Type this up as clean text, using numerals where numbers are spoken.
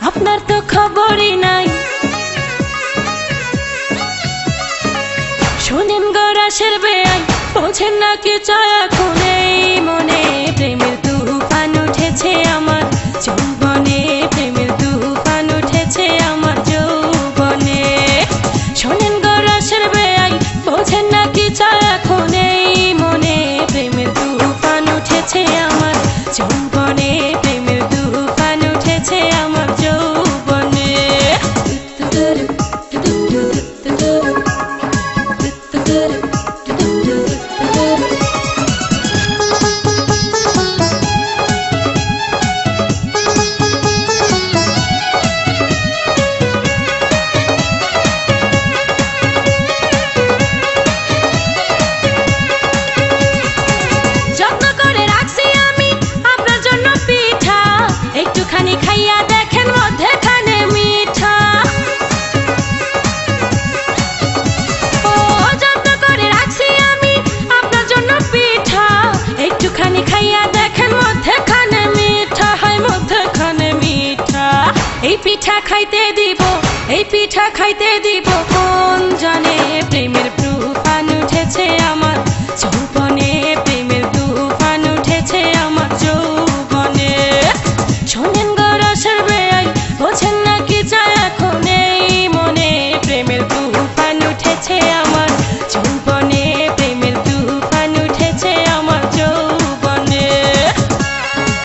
আপনার তো খবরই নাই, শোনেন গো রাশের বেয়াই, বোঝেন না কি চায় এখন এই মনে। প্রেমের তুফান উঠেছে আমার যৌবনে, প্রেমের তুফান উঠেছে আমার যৌবনে। শোনেন গো রাশের বেয়াই, বোঝেন না কি চায় এখন এই মনে। প্রেমের তুফান উঠেছে আমার যৌবনে, প্রেমের তুফান উঠেছে আমার যৌবনে। একটুখানি খাইয়া দেখেন মধ্যেখানে মিঠা, ও যত্ন করে রাখছি আমি আপনার জন্য পিঠা। একটুখানি খাইয়া দেখেন মধ্যেখানে মিঠা, হয় মধ্যেখানে মিঠা। এই পিঠা খাইতে দিব, এই পিঠা খাইতে দিব কোন জানে। প্রেমের তুফান উঠেছে আমার যৌবনে, প্রেমের তুফান উঠেছে আমার যৌবনে। শোনেন গো রাশের বেয়াই, বোঝেন না কি চায় এখন এই মনে। প্রেমের তুফান উঠেছে